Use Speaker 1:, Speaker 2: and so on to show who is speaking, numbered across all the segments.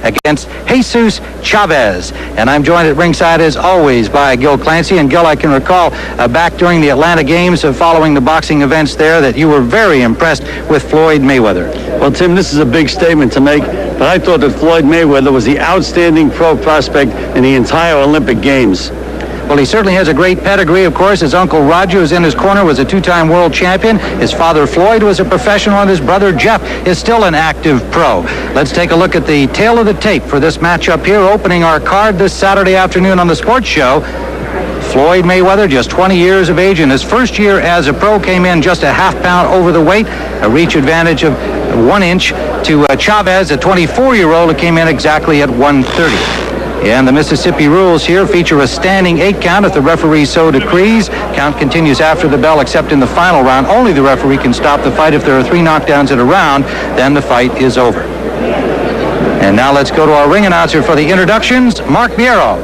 Speaker 1: against Jesus Chavez. And I'm joined at ringside, as always, by Gil Clancy. And Gil, I can recall back during the Atlanta Games following the boxing events there that you were very impressed with Floyd Mayweather.
Speaker 2: Well, Tim, this is a big statement to make, but I thought that Floyd Mayweather was the outstanding pro prospect in the entire Olympic Games.
Speaker 1: Well, he certainly has a great pedigree, of course. His uncle Roger, who's in his corner, was a two-time world champion. His father, Floyd, was a professional, and his brother, Jeff, is still an active pro. Let's take a look at the tail of the tape for this matchup here, opening our card this Saturday afternoon on the Sports Show. Floyd Mayweather, just 20 years of age, in his first year as a pro, came in just a half-pound over the weight, a reach advantage of 1 inch to Chavez, a 24-year-old who came in exactly at 130. And the Mississippi rules here feature a standing 8 count if the referee so decrees. Count continues after the bell, except in the final round. Only the referee can stop the fight. If there are 3 knockdowns in a round, then the fight is over. And now let's go to our ring announcer for the introductions, Mark Biero.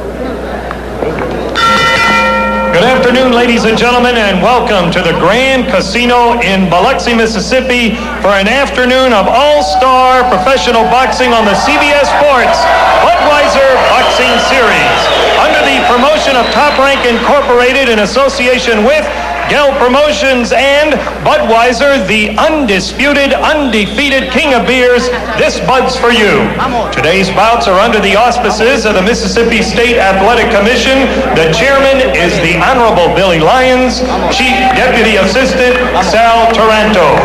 Speaker 3: Good afternoon, ladies and gentlemen, and welcome to the Grand Casino in Biloxi, Mississippi for an afternoon of all-star professional boxing on the CBS Sports Budweiser Boxing Series. Under the promotion of Top Rank Incorporated in association with Gell Promotions and Budweiser, the undisputed, undefeated king of beers, this Bud's for you. Today's bouts are under the auspices of the Mississippi State Athletic Commission. The chairman is the Honorable Billy Lyons, Chief Deputy Assistant Sal Taranto.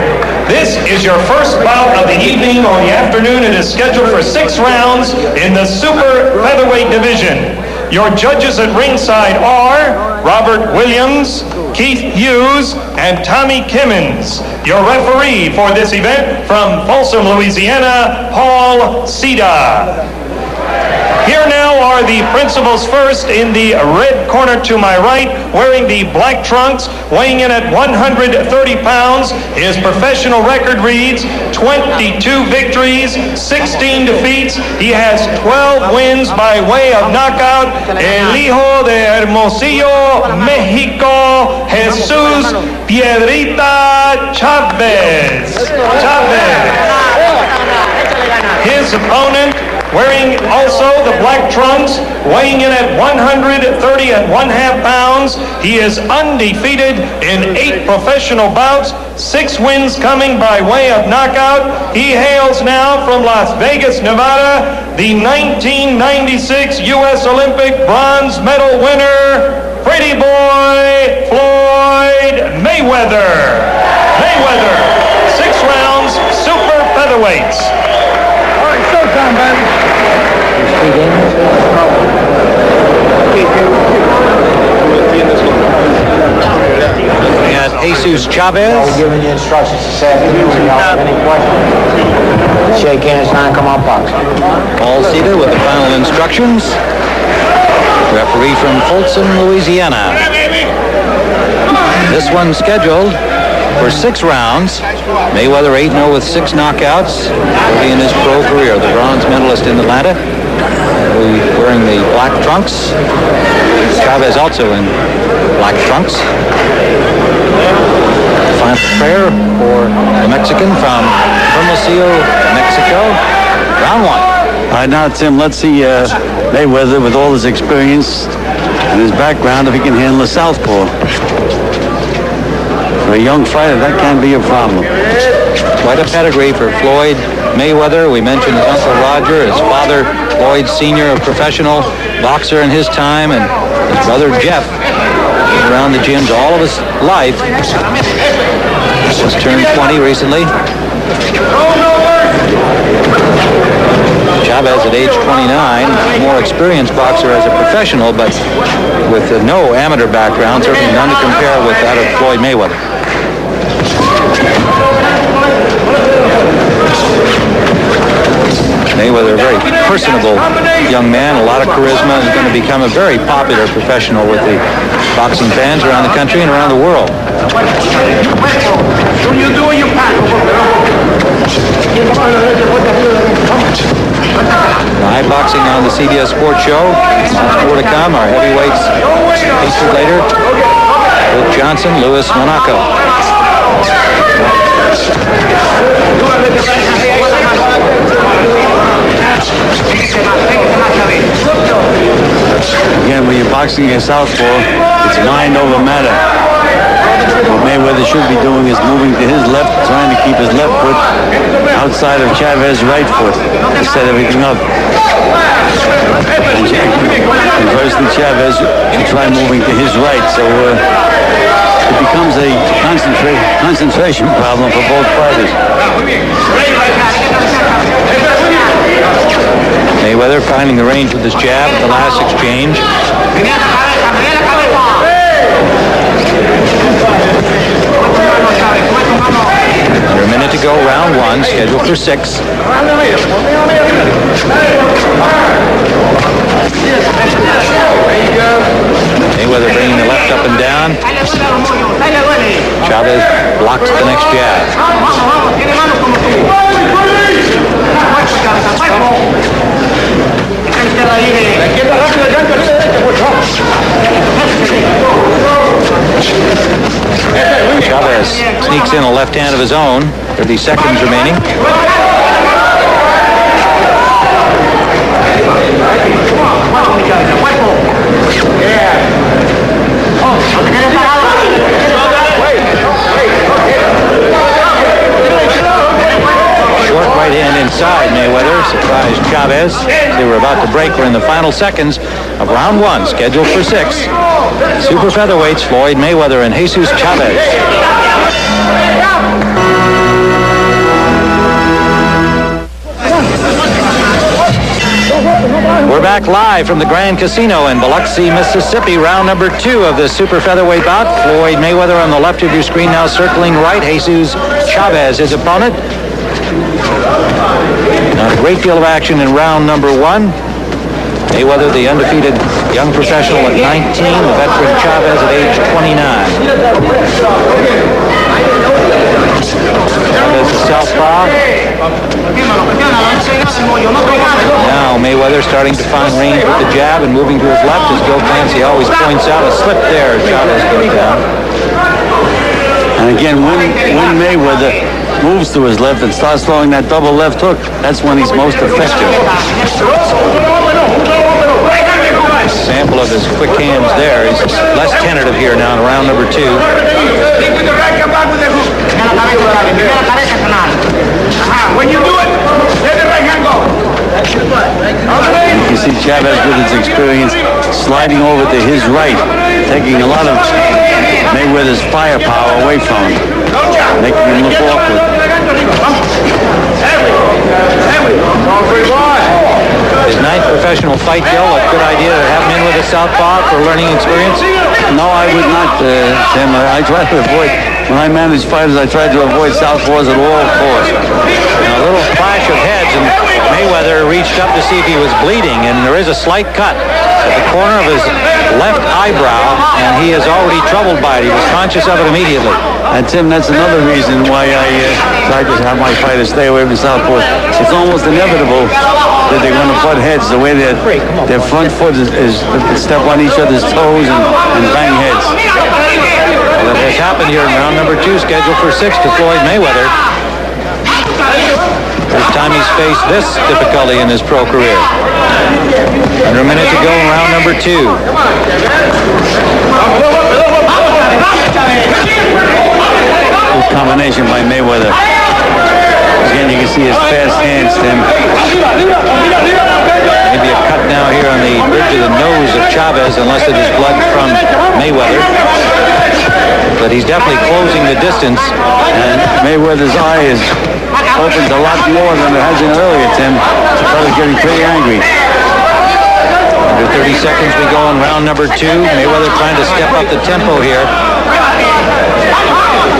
Speaker 3: This is your first bout of the evening or the afternoon. It is scheduled for 6 rounds in the super featherweight division. Your judges at ringside are Robert Williams, Keith Hughes, and Tommy Kimmons. Your referee for this event from Folsom, Louisiana, Paul Cida. Here now are the principals. First, in the red corner to my right, wearing the black trunks, weighing in at 130 pounds. His professional record reads 22 victories, 16 defeats. He has 12 wins by way of knockout. El hijo de Hermosillo, Mexico, Jesus Piedrita Chavez. His opponent, wearing also the black trunks, weighing in at 130 and 1/2 pounds. He is undefeated in 8 professional bouts, 6 wins coming by way of knockout. He hails now from Las Vegas, Nevada, the 1996 U.S. Olympic bronze medal winner, Pretty Boy Floyd Mayweather. 6 rounds, super featherweights.
Speaker 1: Showtime, baby. We got Jesus Chavez.
Speaker 4: We're giving you instructions this afternoon. Y'all have any questions? Shake hands, now come on, box.
Speaker 1: Paul Cida with the final instructions. Referee from Folsom, Louisiana. This one scheduled for 6 rounds. Mayweather 8-0 with 6 knockouts early in his pro career. The bronze medalist in Atlanta, wearing the black trunks. Chavez also in black trunks. Final prayer for the Mexican from Hermosillo, Mexico. Round 1.
Speaker 2: All right, now, Tim, let's see Mayweather, with all his experience and his background, if he can handle a southpaw. For a young fighter, that can be a problem.
Speaker 1: Quite a pedigree for Floyd Mayweather. We mentioned his uncle Roger, his father Floyd Sr., a professional boxer in his time, and his brother Jeff around the gyms all of his life. Just turned 20 recently. Chavez at age 29, more experienced boxer as a professional, but with no amateur background, certainly none to compare with that of Floyd Mayweather. Mayweather, a very personable young man, a lot of charisma, and is going to become a very popular professional with the boxing fans around the country and around the world. Live boxing on the CBS Sports Show. More to come. Our heavyweights featured later. Luke Johnson, Louis Monaco.
Speaker 2: boxing a southpaw, it's mind over matter. What Mayweather should be doing is moving to his left, trying to keep his left foot outside of Chavez's right foot to set everything up. Conversely, Chavez should try moving to his right, so it becomes a concentration problem for both fighters.
Speaker 1: Mayweather finding the range with his jab at the last exchange. Under a minute to go, round one, scheduled for 6. Mayweather bringing the left up and down. Chavez blocks the next jab. Chavez sneaks in a left hand of his own. 30 seconds remaining. Short right hand inside Mayweather surprised Chavez. They were about to break. We're in the final seconds of round one, scheduled for 6. Super featherweights Floyd Mayweather and Jesus Chavez. We're back live from the Grand Casino in Biloxi, Mississippi. Round number 2 of the super featherweight bout. Floyd Mayweather on the left of your screen now circling right. Jesus Chavez, his opponent. Not a great deal of action in round number 1. Mayweather, the undefeated young professional at 19. The veteran Chavez at age 29. Chavez is southpaw. Now Mayweather starting to find range with the jab and moving to his left. As Bill Clancy always points out, a slip there as Chavez goes down.
Speaker 2: And again, when Mayweather moves to his left and starts throwing that double left hook, that's when he's most effective.
Speaker 1: Sample of his quick hands there. He's less tentative here now in round number 2.
Speaker 5: When you do it, let the right hand go.
Speaker 2: You can see Chavez with his experience sliding over to his right, taking a lot of Mayweather's firepower away from him, making him look awkward.
Speaker 1: His 9th professional fight, Gil. A good idea to have him in with a southpaw for learning experience?
Speaker 2: No, I would not, Tim. I try to avoid, when I manage fighters, I try to avoid southpaws at all costs.
Speaker 1: A little clash of heads, and Mayweather reached up to see if he was bleeding, and there is a slight cut at the corner of his left eyebrow, and he is already troubled by it. He was conscious of it immediately.
Speaker 2: And Tim, that's another reason why I try to have my fighters stay away from southpaws. It's almost inevitable that they're going to butt heads. The way their front foot is step on each other's toes and bang heads.
Speaker 1: Well, that has happened here in round number 2, scheduled for 6 to Floyd Mayweather. First time he's faced this difficulty in his pro career. Under a minute to go in round number 2.
Speaker 2: Good combination by Mayweather. Again, you can see his fast hands, Tim.
Speaker 1: Maybe a cut now here on the bridge of the nose of Chavez, unless it is blood from Mayweather. But he's definitely closing the distance.
Speaker 2: And Mayweather's eye opens a lot more than it has been earlier, Tim. He's getting pretty angry.
Speaker 1: Under 30 seconds we go in round number 2. Mayweather trying to step up the tempo here.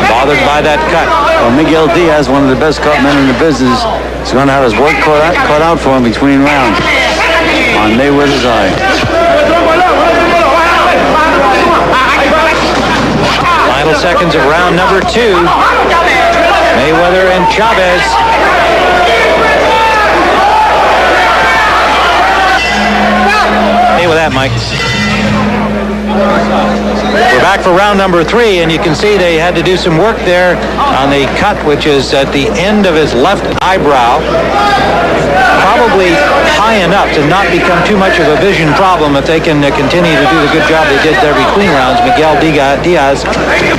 Speaker 1: Bothered by that cut.
Speaker 2: Well, Miguel Diaz, one of the best cut men in the business, is going to have his work cut out for him between rounds on Mayweather's eye.
Speaker 1: Final seconds of round number 2. Mayweather and Chavez. Hey with that, Mike. We're back for round number 3, and you can see they had to do some work there on the cut, which is at the end of his left eyebrow. Probably high enough to not become too much of a vision problem if they can continue to do the good job they did there between rounds. Miguel Diaz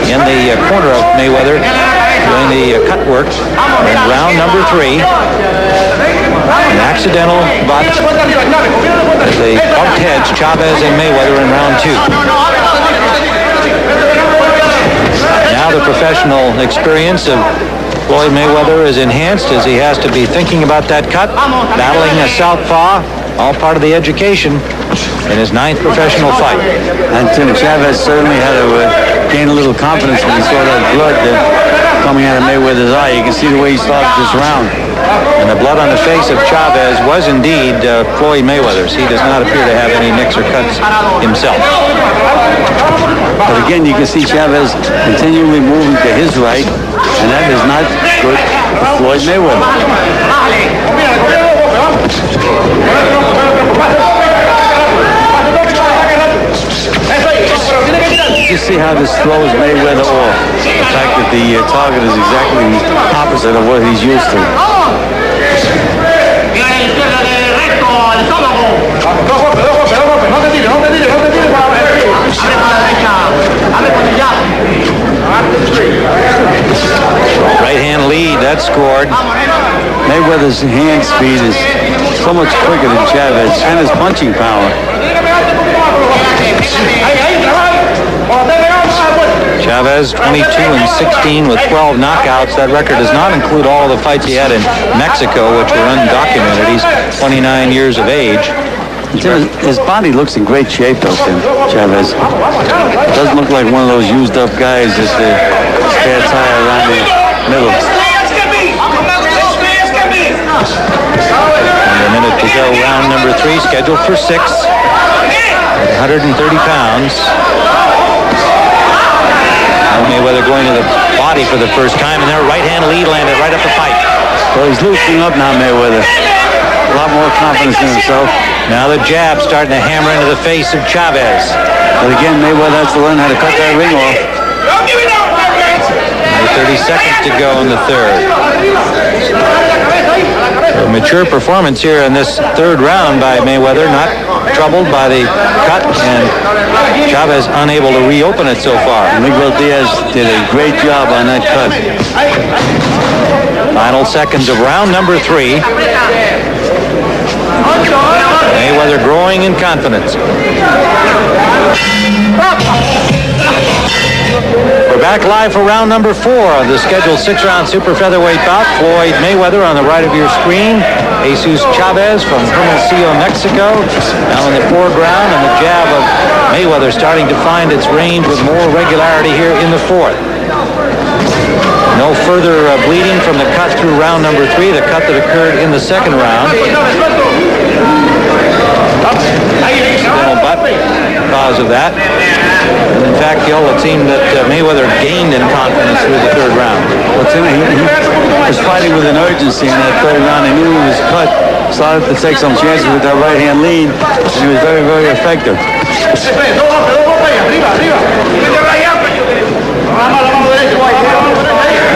Speaker 1: in the corner of Mayweather doing the cut work in round number 3. An accidental butt as they bumped heads, Chavez and Mayweather in round 2. Now the professional experience of Floyd Mayweather is enhanced as he has to be thinking about that cut, battling a southpaw, all part of the education in his 9th professional fight.
Speaker 2: And Chavez certainly had to gain a little confidence when he saw that blood coming out of Mayweather's eye. You can see the way he started this round.
Speaker 1: And the blood on the face of Chavez was indeed Floyd Mayweather's. He does not appear to have any nicks or cuts himself.
Speaker 2: But again, you can see Chavez continually moving to his right, and that is not good for Floyd Mayweather. You see how this throws Mayweather off. The fact that the target is exactly the opposite of what he's used to.
Speaker 1: Right hand lead, that scored.
Speaker 2: Mayweather's hand speed is so much quicker than Chavez, and his punching power.
Speaker 1: Chavez 22-16 with 12 knockouts. That record does not include all the fights he had in Mexico, which were undocumented. He's 29 years of age.
Speaker 2: His body looks in great shape, though, Tim. Chavez doesn't look like one of those used-up guys that spare tire around the middle.
Speaker 1: And a minute to go, round number 3, scheduled for 6. 130 pounds. Mayweather going to the body for the first time, and their right-hand lead landed right up the pipe.
Speaker 2: Well, he's loosening up now, Mayweather. A lot more confidence in himself.
Speaker 1: Now the jab starting to hammer into the face of Chavez.
Speaker 2: But again, Mayweather has to learn how to cut that ring off.
Speaker 1: 30 seconds to go in the 3rd. A mature performance here in this 3rd round by Mayweather, not troubled by the cut, and Chavez unable to reopen it so far.
Speaker 2: Miguel Diaz did a great job on that cut.
Speaker 1: Final seconds of round number 3. Mayweather growing in confidence. We're back live for round number 4 of the scheduled 6-round super featherweight bout. Floyd Mayweather on the right of your screen. Jesus Chavez from Hermosillo, Mexico. Now in the foreground, and the jab of Mayweather starting to find its range with more regularity here in the 4th. No further bleeding from the cut through round number 3, the cut that occurred in the 2nd round. But because of that. And in fact, Gil, it seemed that Mayweather gained in confidence through the 3rd round.
Speaker 2: Well, Tim, he was fighting with an urgency in that 3rd round. He knew he was cut, started to take some chances with that right-hand lead, and he was very, very effective.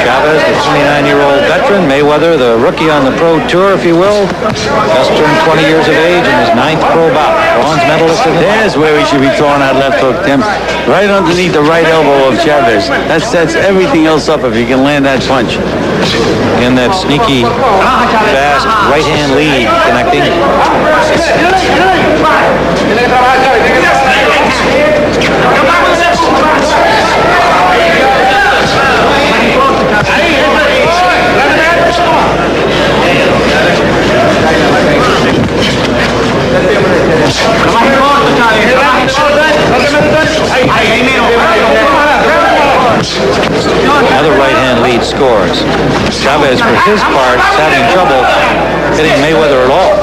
Speaker 1: Chavez, the 29-year-old veteran. Mayweather, the rookie on the pro tour, if you will. Just turned 20 years of age in his 9th pro bout. Bronze medalist in the
Speaker 2: There's where he should be throwing that left hook, Tim. Right underneath the right elbow of Chavez. That sets everything else up if he can land that punch.
Speaker 1: in that sneaky, fast right-hand lead connecting. Another right-hand lead scores. Chavez, for his part, is having trouble hitting Mayweather at all.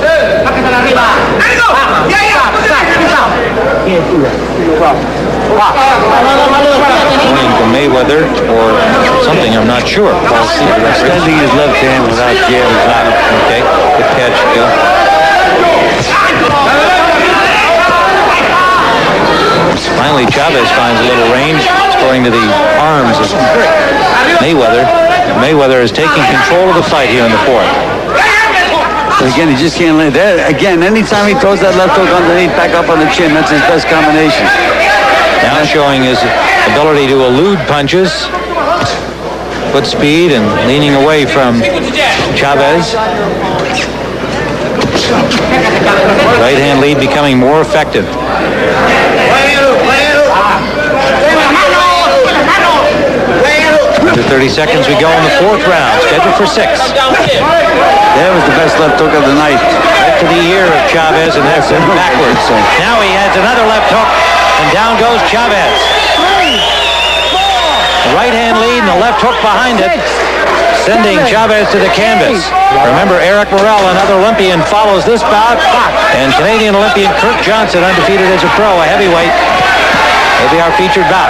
Speaker 1: Going to Mayweather or something, I'm not sure.
Speaker 2: Extending his left hand without jamming.
Speaker 1: Okay, good catch, Bill. Finally Finally, Chavez finds a little range, scoring to the arms of Mayweather. Mayweather is taking control of the fight here in the fourth.
Speaker 2: But again, he just can't lay there. Again, anytime he throws that left hook underneath, back up on the chin, that's his best combination.
Speaker 1: Now showing his ability to elude punches, foot speed, and leaning away from Chavez. Right hand lead becoming more effective. Under 30 seconds we go in the fourth round, scheduled for 6.
Speaker 2: That was the best left hook of the night.
Speaker 1: Right to the ear of Chavez, and that's backwards. Now he has another left hook, and down goes Chavez. The right hand lead and the left hook behind it, sending Chavez to the canvas. Remember, Eric Morrell, another Olympian, follows this bout, and Canadian Olympian Kirk Johnson, undefeated as a pro, a heavyweight, will be our featured bout.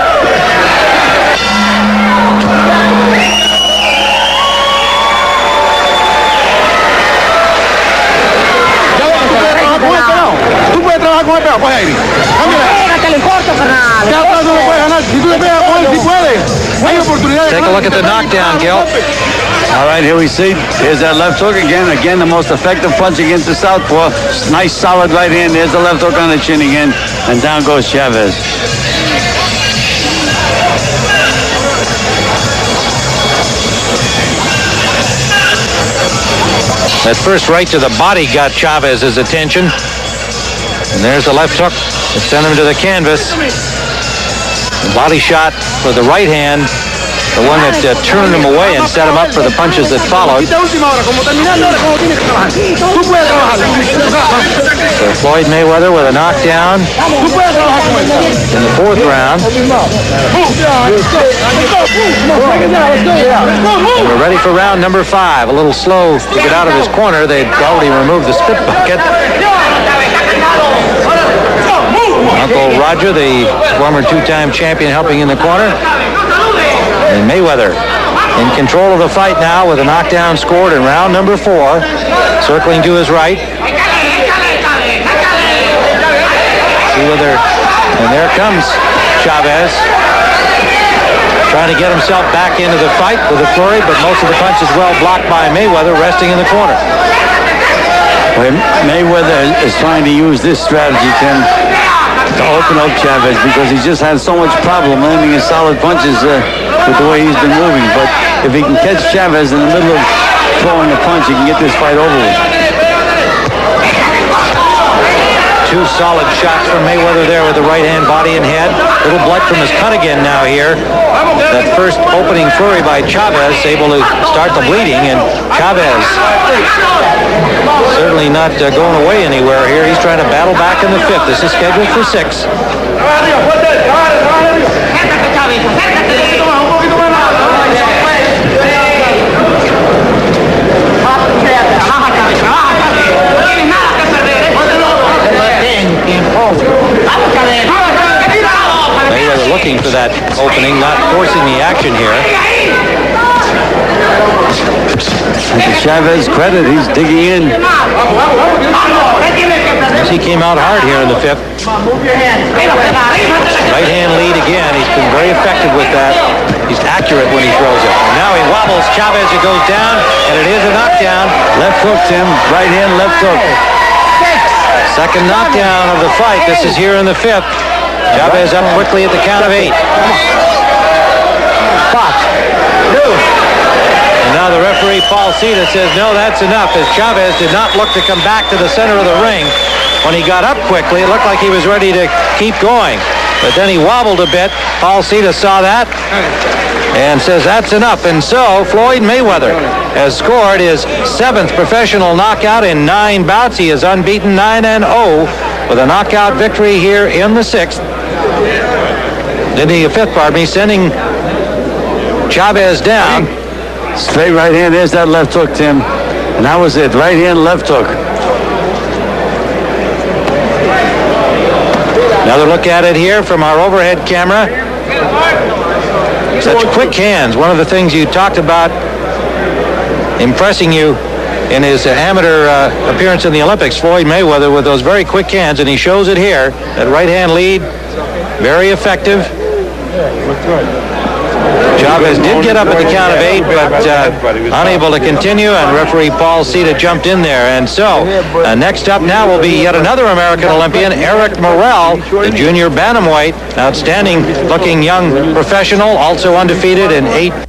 Speaker 5: Tú puedes trabajar con el perro, pues ahí.
Speaker 6: Pégate, le importa, carnal.
Speaker 5: Ya no lo puedes ganar. Si tú le pegas con él, sí puedes. Hay oportunidades.
Speaker 1: Take a look at the knockdown, Gil.
Speaker 2: All right, here we see. Here's that left hook again. Again, the most effective punch against the southpaw. Nice, solid right hand. There's the left hook on the chin again. And down goes Chavez.
Speaker 1: That first right to the body got Chavez's attention. And there's the left hook that sent him to the canvas. The body shot for the right hand, the one that turned him away and set him up for the punches that followed. So Floyd Mayweather with a knockdown in the fourth round. And we're ready for round number 5. A little slow to get out of his corner. They'd already removed the spit bucket. Uncle Roger, the former 2-time champion, helping in the corner. And Mayweather in control of the fight now with a knockdown scored in round number 4. Circling to his right. See whether, and there comes Chavez. Trying to get himself back into the fight with a flurry, but most of the punches well blocked by Mayweather, resting in the corner.
Speaker 2: Well, Mayweather is trying to use this strategy, Tim, to open up Chavez, because he's just had so much problem landing his solid punches with the way he's been moving. But if he can catch Chavez in the middle of throwing a punch, he can get this fight over with.
Speaker 1: 2 solid shots from Mayweather there with the right hand, body and head. Little blood from his cut again now here. That first opening flurry by Chavez able to start the bleeding, and Chavez certainly not going away anywhere here. He's trying to battle back in the 5th. This is scheduled for 6. Mayweather looking for that opening, not forcing the action here.
Speaker 2: And to Chavez's credit, he's digging in.
Speaker 1: As he came out hard here in the 5th. Right hand lead again. He's been very effective with that. He's accurate when he throws it. And now he wobbles Chavez. It goes down, and it is a knockdown.
Speaker 2: Left hook, Tim. Right hand, left hook.
Speaker 1: Second knockdown of the fight. This is here in the 5th. Chavez up quickly at the count of 8. And now the referee, Paul Cita, says, no, that's enough, as Chavez did not look to come back to the center of the ring. When he got up quickly, it looked like he was ready to keep going. But then he wobbled a bit. Paul Cita saw that and says that's enough. And so Floyd Mayweather has scored his 7th professional knockout in 9 bouts. He is unbeaten, 9-0, with a knockout victory here in the 6th. In the 5th, pardon me, sending Chavez down.
Speaker 2: Straight right hand. There's that left hook, Tim. And that was it. Right hand, left hook.
Speaker 1: Another look at it here from our overhead camera. Such quick hands. One of the things you talked about impressing you in his amateur appearance in the Olympics, Floyd Mayweather, with those very quick hands, and he shows it here. That right hand lead Very effective. Chavez did get up at the count of 8, but unable to continue, and referee Paul Cita jumped in there. And so, next up now will be yet another American Olympian, Eric Morrell, the junior bantamweight. Outstanding looking young professional, also undefeated in 8